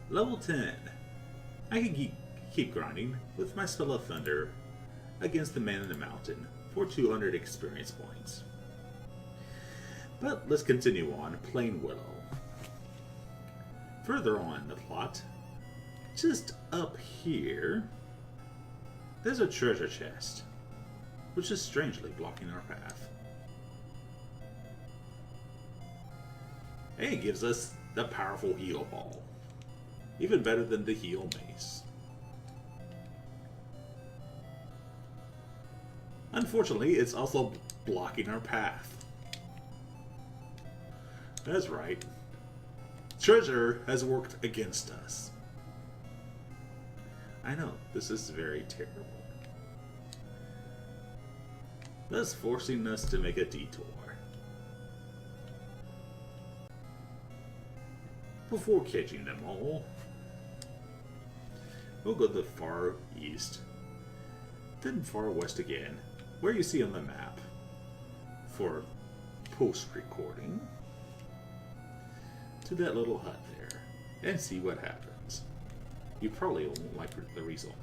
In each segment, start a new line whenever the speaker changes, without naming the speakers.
Level 10. I can keep grinding with my spell of thunder against the man in the mountain for 200 experience points. But let's continue on playing Willow. Further on in the plot, just up here, there's a treasure chest, which is strangely blocking our path. And it gives us the powerful heal ball, even better than the heal mace. Unfortunately, it's also blocking our path. That's right. Treasure has worked against us. I know, this is very terrible. Thus forcing us to make a detour. Before catching them all, we'll go to the far east, then far west again, where you see on the map for post-recording, to that little hut there, and see what happens. You probably won't like the result.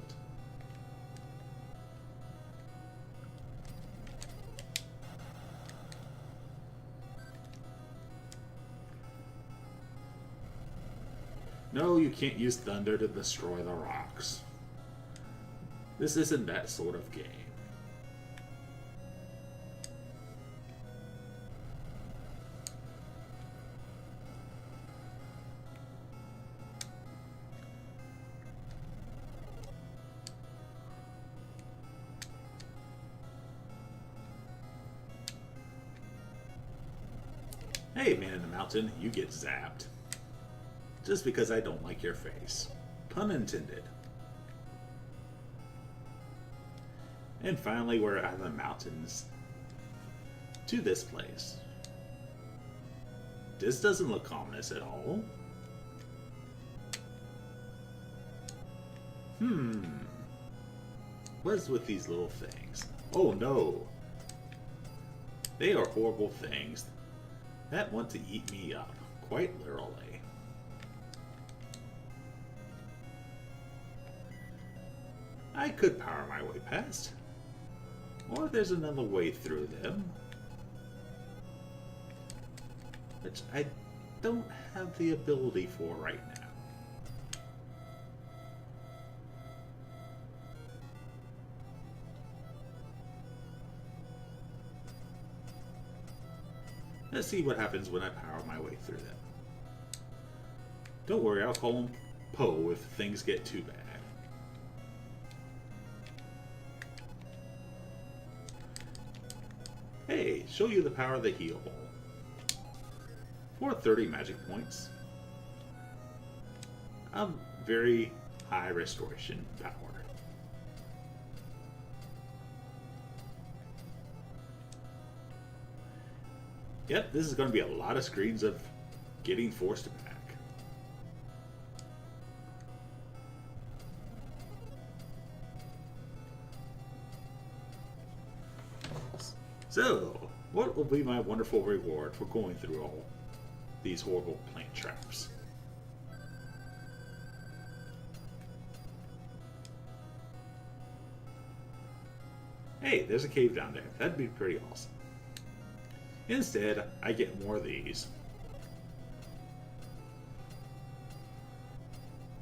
No, you can't use thunder to destroy the rocks. This isn't that sort of game. Hey, man in the mountain, you get zapped. Just because I don't like your face. Pun intended. And finally, we're out of the mountains to this place. This doesn't look ominous at all. What's with these little things? Oh no! They are horrible things that want to eat me up, quite literally. I could power my way past, or there's another way through them, which I don't have the ability for right now. Let's see what happens when I power my way through them. Don't worry, I'll call him Poe if things get too bad. Hey, show you the power of the heal ball. For 30 magic points. A very high restoration power. Yep, this is going to be a lot of screens of getting forced back. So, what will be my wonderful reward for going through all these horrible plant traps? Hey, there's a cave down there. That'd be pretty awesome. Instead, I get more of these.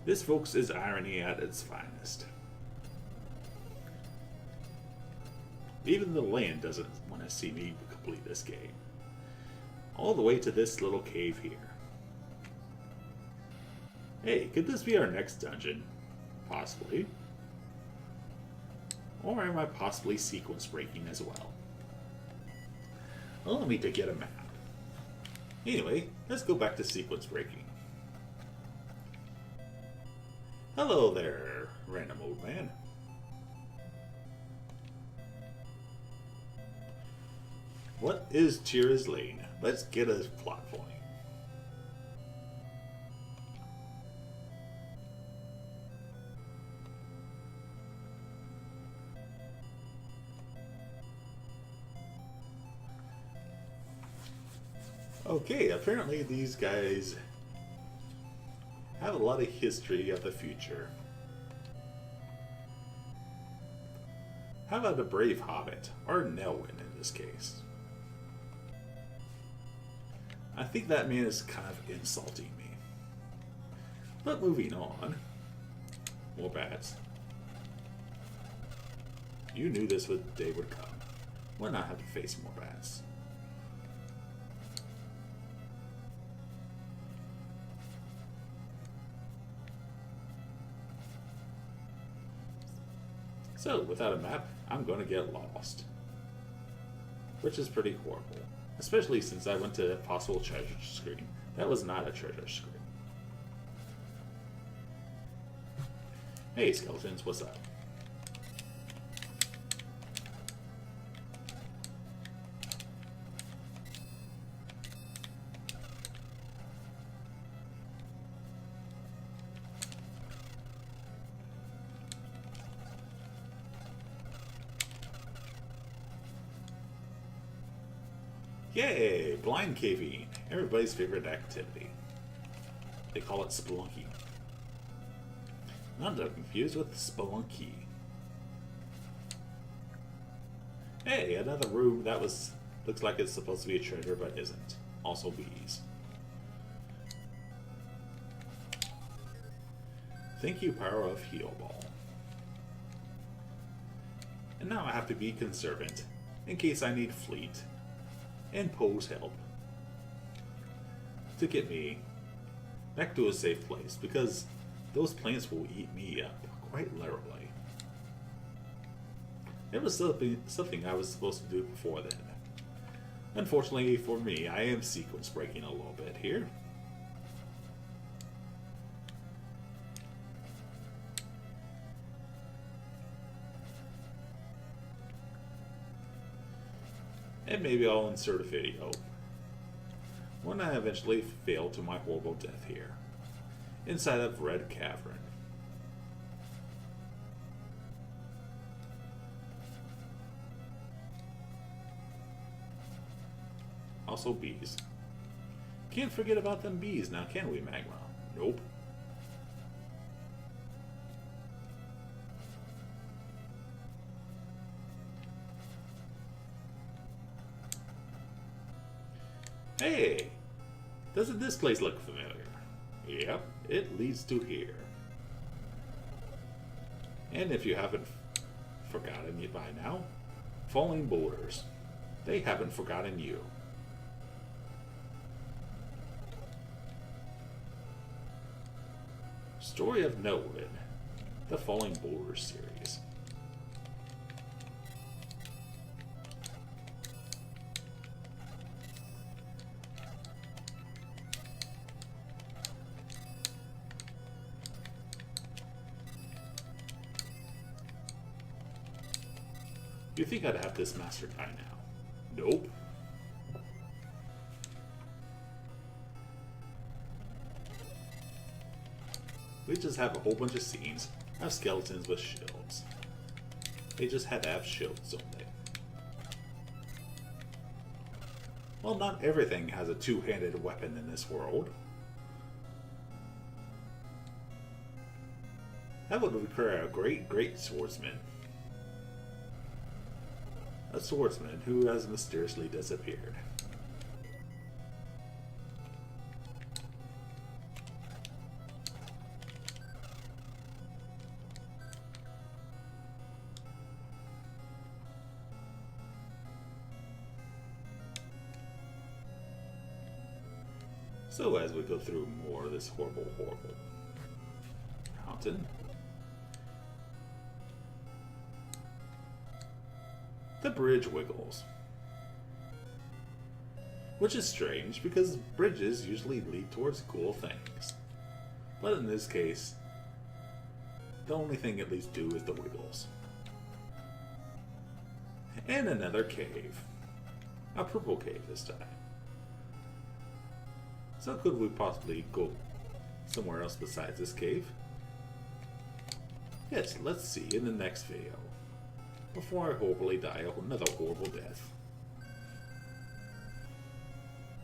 This, folks, is irony at its finest. Even the land doesn't want to see me complete this game. All the way to this little cave here. Hey, could this be our next dungeon? Possibly. Or am I possibly sequence breaking as well? Allow me to get a map. Anyway, let's go back to sequence breaking. Hello there, random old man. What is Tira's Lane? Let's get a plot point. Okay, apparently these guys have a a lot of history of the future. How about a brave hobbit, or Nelwyn in this case? I think that man is kind of insulting me. But moving on. More bats. You knew this day would come. Why not have to face more bats? So, without a map, I'm going to get lost. Which is pretty horrible. Especially since I went to a possible treasure screen. That was not a treasure screen. Hey, skeletons, what's up? Yay! Blind caving. Everybody's favorite activity. They call it spelunking. Not to confuse with spelunky. Hey, another room that looks like it's supposed to be a treasure but isn't. Also bees. Thank you, power of heal ball. And now I have to be conservant in case I need fleet and Poe's help to get me back to a safe place, because those plants will eat me up, quite literally. It was something I was supposed to do before then. Unfortunately for me, I am sequence breaking a little bit here. And maybe I'll insert a video when I eventually fail to my horrible death here, inside of Red Cavern. Also bees. Can't forget about them bees now, can we, Magma? Nope. Hey! Doesn't this place look familiar? Yep, it leads to here. And if you haven't forgotten it by now, falling boulders. They haven't forgotten you. Story of Nelwyn, the Falling Boulders series. You think I'd have this mastered by now? Nope. We just have a whole bunch of scenes of skeletons with shields. They just had to have shields, don't they? Well, not everything has a two-handed weapon in this world. That would require a great swordsman. A swordsman who has mysteriously disappeared. So as we go through more of this horrible mountain, the bridge wiggles. Which is strange, because bridges usually lead towards cool things. But in this case, the only thing it leads to is the wiggles. And another cave. A purple cave this time. So could we possibly go somewhere else besides this cave? Yes, let's see in the next video. Before I horribly die another horrible death.